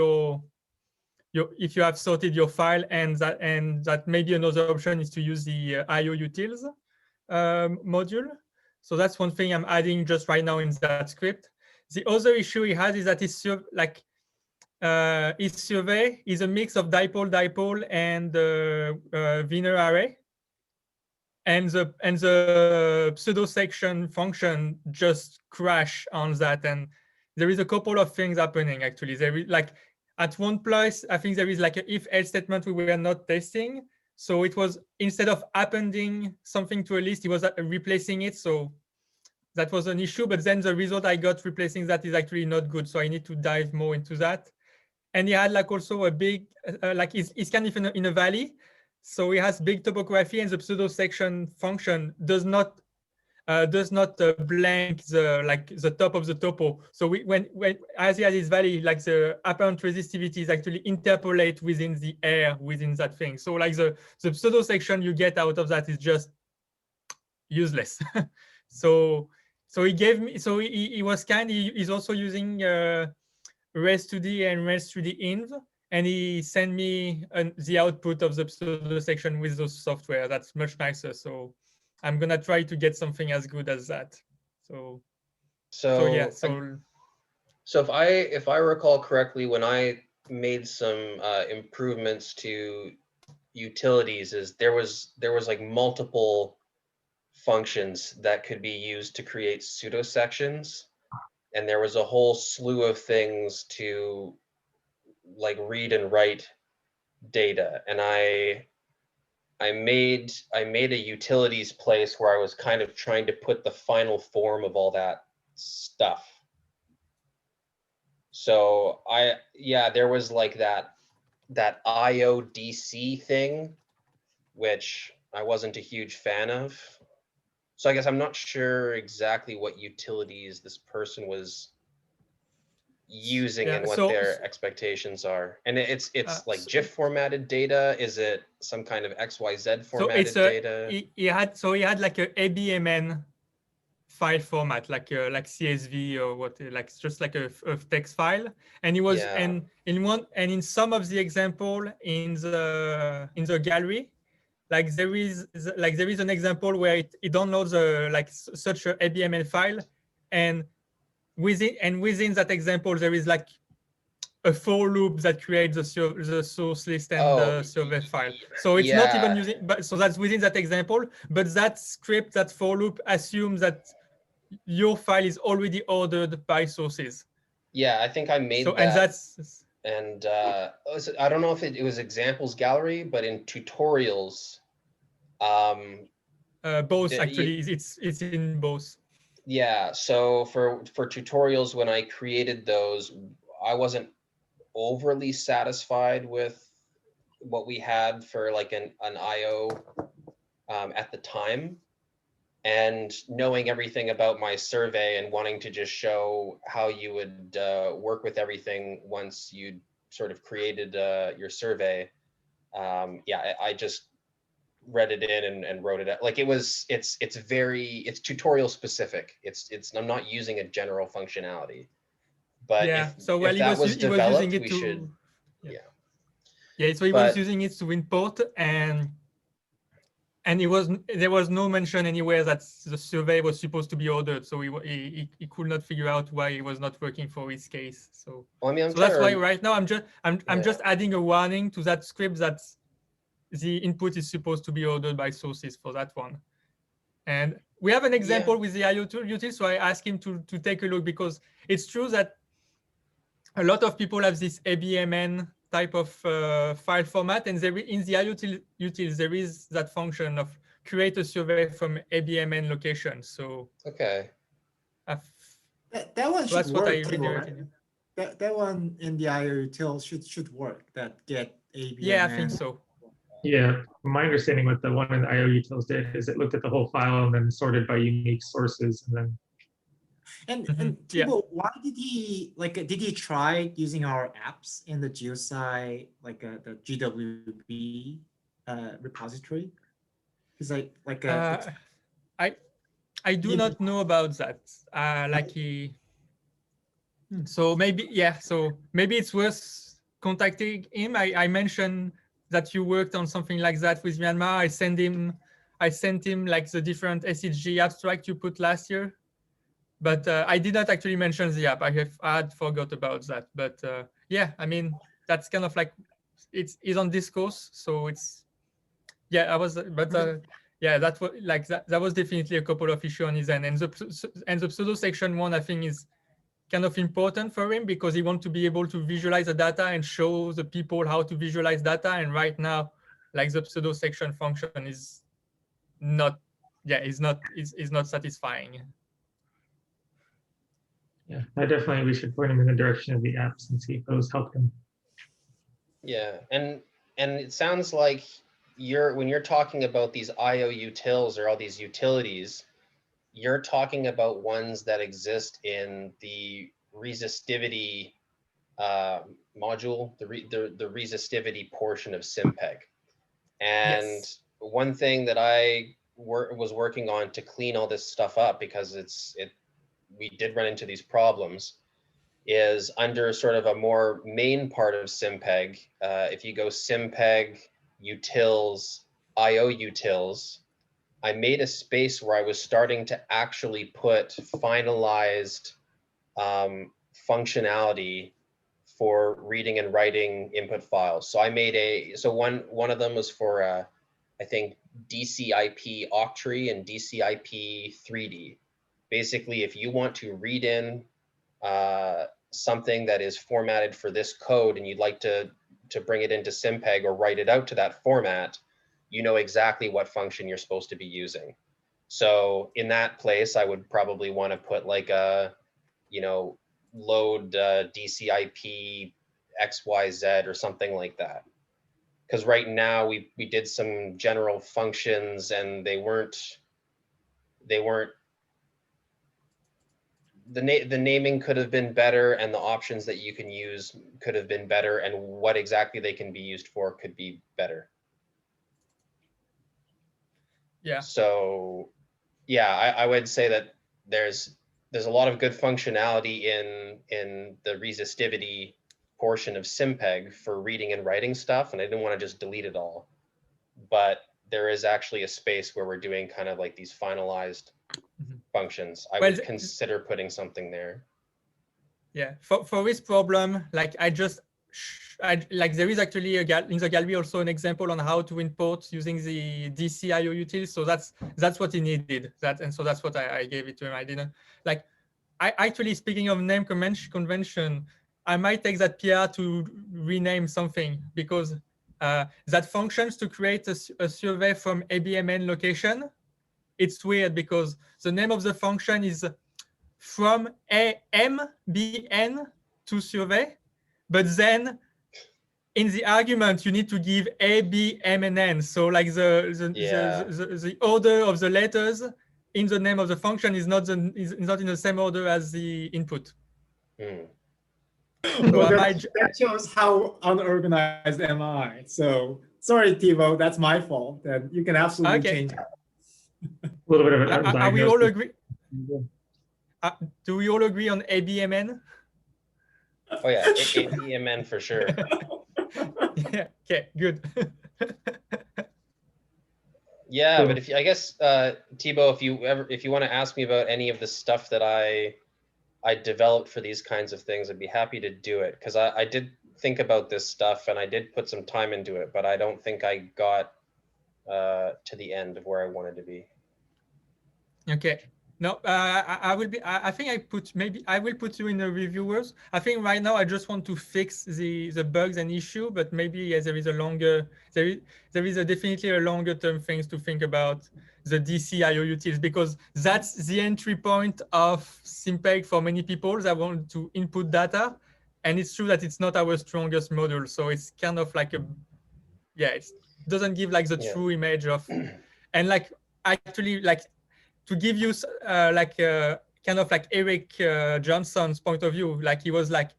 if you have sorted your file, and that maybe another option is to use the IO utils module. So that's one thing I'm adding just right now in that script. The other issue he has is that his survey is a mix of dipole and Wiener array, and the pseudo section function just crash on that. And there is a couple of things happening actually. There is like at one place, I think there is like an if-else statement we were not testing. So it was, instead of appending something to a list, it was replacing it. So that was an issue, but then the result I got replacing that is actually not good. So I need to dive more into that. And he had like also a big, like it's kind of in a valley. So it has big topography, and the pseudo section function does not blank the top of the topo. So when as he has his valley, like the apparent resistivity is actually interpolate within the air within that thing. So like the pseudo section you get out of that is just useless. So So he gave me, so he was kind, he's also using res2d and res3d-inv, and he sent me the output of the Pseudo section with those software. That's much nicer. So I'm gonna try to get something as good as that. So yeah, so if I recall correctly, when I made some improvements to utilities, is there was like multiple functions that could be used to create pseudo sections, and there was a whole slew of things to like read and write data, and I made a utilities place where I was kind of trying to put the final form of all that stuff. So there was like that IODC thing, which I wasn't a huge fan of. So I guess I'm not sure exactly what utilities this person was using and what their expectations are. And it's like GIF formatted data. Is it some kind of XYZ formatted data? He had like a ABMN file format, like CSV or what, like just like a text file. And he was and in some of the example in the gallery, like there is an example where it downloads such a ABMN file, and within that example there is like a for loop that creates the source list and the survey file. So it's not even using, but so that's within that example, but that script, that for loop assumes that your file is already ordered by sources. Yeah, I think I made that. And that's, and I don't know if it was examples gallery, but in tutorials, both actually, it's in both. Yeah, so for tutorials, when I created those, I wasn't overly satisfied with what we had for like an IO at the time. And knowing everything about my survey and wanting to just show how you would work with everything once you sort of created your survey, I just read it in and wrote it out. Like it's tutorial specific. I'm not using a general functionality. But if that was developed, we should. Yeah, so he was using it to import, and there was no mention anywhere that the survey was supposed to be ordered. So he could not figure out why it was not working for his case. So, well, I mean, so that's why right now I'm just adding a warning to that script that the input is supposed to be ordered by sources for that one. And we have an example with the IO util, so I asked him to take a look, because it's true that a lot of people have this ABMN type of file format, and in the IO util there is that function of create a survey from ABMN location. So that one should work. That one in the IO util should work. That get ABMN. Yeah, I think so. Yeah, my understanding what the one in the IO utils did is it looked at the whole file and then sorted by unique sources, and then. And Thibault, why did he try using our apps in the GeoSci, like the GWB repository? Because I do not know about that. So maybe it's worth contacting him. I mentioned that you worked on something like that with Myanmar. I sent him like the different SHG abstract you put last year. But I did not actually mention the app. I had forgot about that. But yeah, I mean, that's kind of like it's on discourse, so it's that was like that was definitely a couple of issues on his end. And the Pseudo section one, I think, is kind of important for him because he wants to be able to visualize the data and show the people how to visualize data. And right now, like the Pseudo section function is not satisfying. Yeah, we should point him in the direction of the apps and see if those help him. Yeah, and it sounds like when you're talking about these IO utils or all these utilities, you're talking about ones that exist in the resistivity module, the resistivity portion of SimPEG. And one thing that I was working on to clean all this stuff up, because we did run into these problems, is under sort of a more main part of SimPEG. If you go SimPEG, utils, IO utils, I made a space where I was starting to actually put finalized functionality for reading and writing input files. So I made one of them was for I think DCIP octree and DCIP 3D. Basically, if you want to read in something that is formatted for this code and you'd like to bring it into SimPEG or write it out to that format, you know exactly what function you're supposed to be using. So in that place, I would probably want to put like a, load DCIP XYZ or something like that. Because right now we did some general functions and they weren't the naming could have been better, and the options that you can use could have been better, and what exactly they can be used for could be better. Yeah. So yeah, I would say that there's a lot of good functionality in the resistivity portion of SimPEG for reading and writing stuff, and I didn't want to just delete it all. But there is actually a space where we're doing kind of like these finalized functions. I would consider putting something there. Yeah, for this problem, like there is actually in the gallery also an example on how to import using the DCIO util. So that's what he needed. And so that's what I gave it to him. I didn't like. I actually, speaking of name convention, I might take that PR to rename something, because that functions to create a survey from ABMN location. It's weird because the name of the function is from AMBN to survey, but then in the argument you need to give A, B, M, and N. So like the order of the letters in the name of the function is not in the same order as the input. So well, that shows how unorganized am I. So sorry, Thibaut, that's my fault. And you can absolutely change it. A little bit of an are we all agree? Do we all agree on ABMN? Oh yeah, ABMN for sure. Yeah. Okay. Good. Yeah, but I guess Thibaut, if you want to ask me about any of the stuff that I developed for these kinds of things, I'd be happy to do it, because I did think about this stuff and I did put some time into it, but I don't think I got to the end of where I wanted to be. Okay. No, I will be. I think I will put you in the reviewers. I think right now I just want to fix the bugs and issue, but maybe there is definitely a longer term things to think about the DCIO utils, because that's the entry point of SimPEG for many people that want to input data, and it's true that it's not our strongest module, so it's kind of like it doesn't give like the true image of, and like actually like. To give you kind of like Eric Johnson's point of view, like he was like,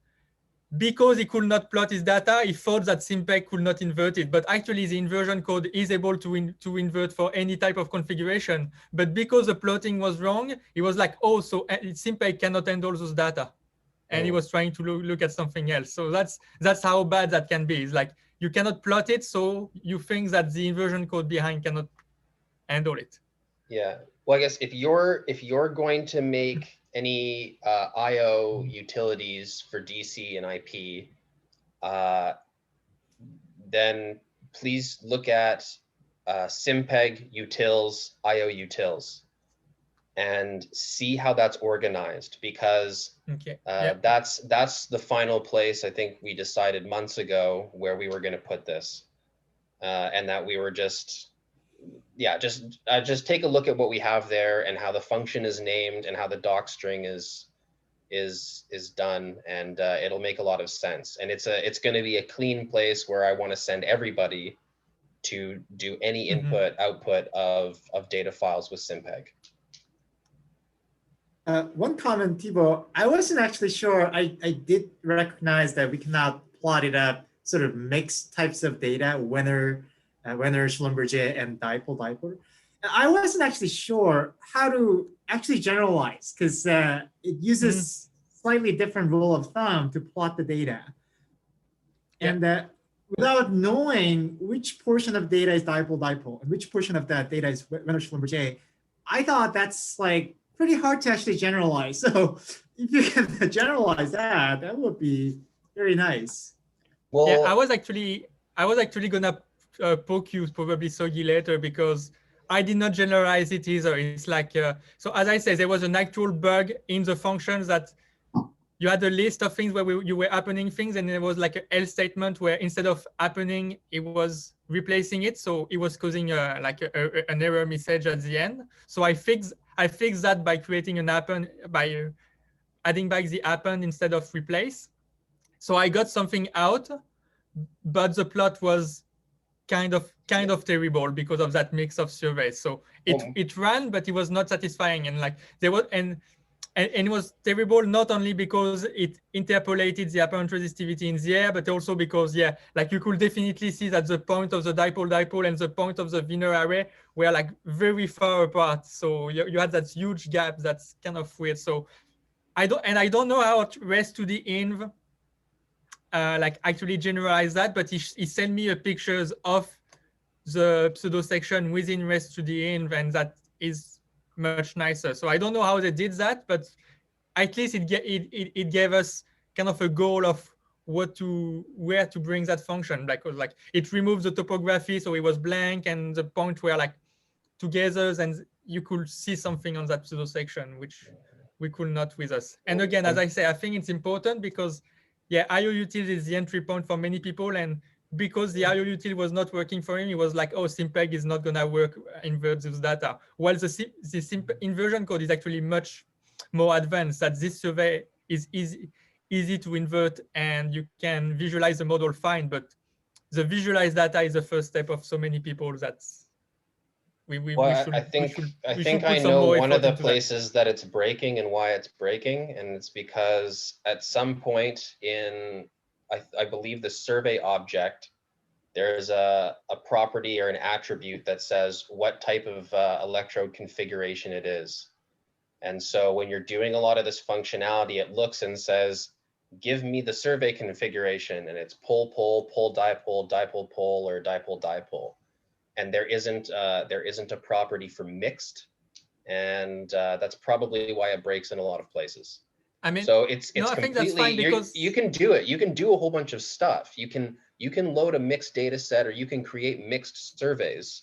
because he could not plot his data, he thought that SimPEG could not invert it. But actually the inversion code is able to invert for any type of configuration. But because the plotting was wrong, he was like, oh, so SimPEG cannot handle those data. And he was trying to look at something else. So that's how bad that can be. It's like, you cannot plot it, so you think that the inversion code behind cannot handle it. Yeah. Well, I guess if you're going to make any IO utilities for DC and IP, then please look at SimPEG utils, IO utils, and see how that's organized, because that's the final place I think we decided months ago where we were going to put this, and that we were just take a look at what we have there and how the function is named and how the doc string is done, and it'll make a lot of sense. And it's going to be a clean place where I want to send everybody to do any input output of data files with SimPEG. One comment, Thibaut, I wasn't actually sure. I did recognize that we cannot plot it up sort of mixed types of data, Wenner, Schlumberger, and dipole. And I wasn't actually sure how to actually generalize because it uses slightly different rule of thumb to plot the data. And without knowing which portion of data is dipole-dipole and which portion of that data is Reynolds-Schlumberger, I thought that's like pretty hard to actually generalize. So if you can generalize that, that would be very nice. Well, Yeah, I was actually gonna poke you probably Soggy later because I did not generalize it either. It's like so as I said, there was an actual bug in the functions that you had a list of things where you were happening things, and there was like an else statement where instead of happening, it was replacing it. So it was causing like an error message at the end. So I fixed that by creating an happen by adding back the happen instead of replace. So I got something out, but the plot was kind of terrible because of that mix of surveys. So it ran, but it was not satisfying, and like there was and it was terrible not only because it interpolated the apparent resistivity in the air, but also because like you could definitely see that the point of the dipole and the point of the Wiener array were like very far apart. So you had that huge gap. That's kind of weird. So I don't know how rest2d-inv like actually generalize that, but he sent me a pictures of the pseudo section within rest2d-inv, and that is much nicer. So I don't know how they did that, but at least it gave us kind of a goal of where to bring that function. Like it removed the topography, so it was blank, and the point were like together, and you could see something on that pseudo section, which we could not with us. And again, as I say, I think it's important because IOUtil is the entry point for many people, and because the IOUtil was not working for him, he was like, oh, SimPEG is not gonna work, invert this data. While the inversion code is actually much more advanced, that this survey is easy to invert and you can visualize the model fine, but the visualized data is the first step of so many people that's I think I know one of the places that it's breaking and why it's breaking, and it's because at some point in, I believe the survey object, there's a property or an attribute that says what type of electrode configuration it is. And so when you're doing a lot of this functionality, it looks and says, give me the survey configuration, and it's pole, dipole, dipole, pole, or dipole, dipole. And there isn't a property for mixed, and that's probably why it breaks in a lot of places. I mean, so it's no, I completely, think that's fine because you can do it. You can do a whole bunch of stuff. You can load a mixed data set, or you can create mixed surveys,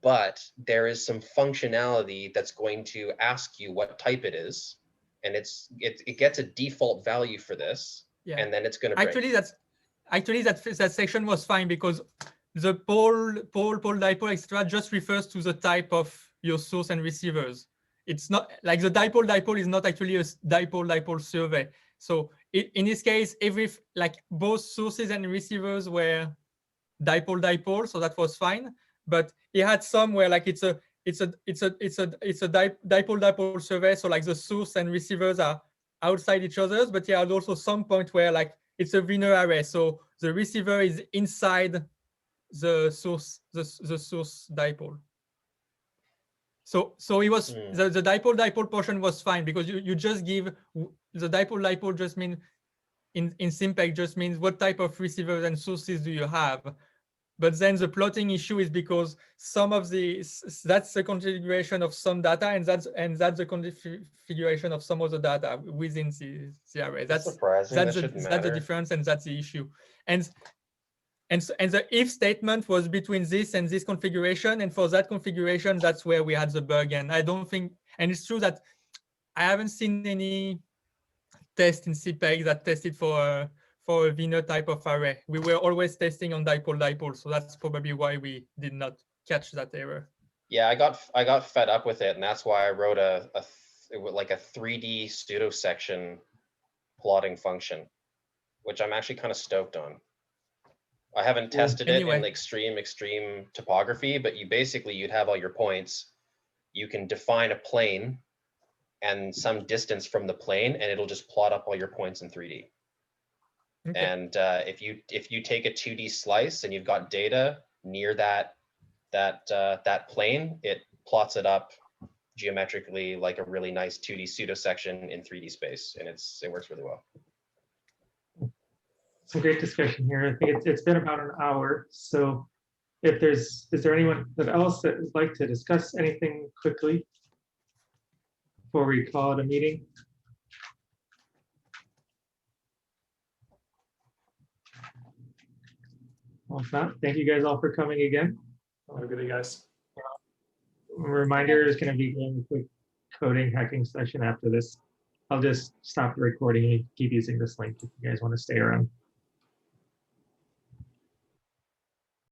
but there is some functionality that's going to ask you what type it is, and it gets a default value for this, and then it's going to break. Actually that section was fine because the pole, dipole, etc. just refers to the type of your source and receivers. It's not like the dipole is not actually a dipole survey. So in this case, like both sources and receivers were dipole, so that was fine. But it had some where like it's a dipole survey. So like the source and receivers are outside each other's, but had also some point where like it's a Wiener array. So the receiver is inside the source dipole. So it was the dipole portion was fine because you just give the dipole just mean in SimPEG just means what type of receivers and sources do you have. But then the plotting issue is because some of that's the configuration of some data, and that's the configuration of some other data within the array. That's surprising. That's the difference, and that's the issue. And the if statement was between this and this configuration, and for that configuration, that's where we had the bug. And I don't think, and it's true that I haven't seen any test in SimPEG that tested for a Wiener type of array. We were always testing on dipole, so that's probably why we did not catch that error. Yeah, I got fed up with it, and that's why I wrote like a 3D pseudo section plotting function, which I'm actually kind of stoked on. I haven't tested it in extreme topography, but you'd have all your points. You can define a plane and some distance from the plane, and it'll just plot up all your points in 3D. Okay. And if you take a 2D slice and you've got data near that plane, plots it up geometrically like a really nice 2D pseudo section in 3D space, and it works really well. Some great discussion here. I think it's been about an hour. So if is there anyone else that would like to discuss anything quickly before we call it a meeting? Well, if not, thank you guys all for coming again. Have a good day, guys. A reminder is going to be doing a quick coding hacking session after this. I'll just stop the recording and keep using this link if you guys want to stay around.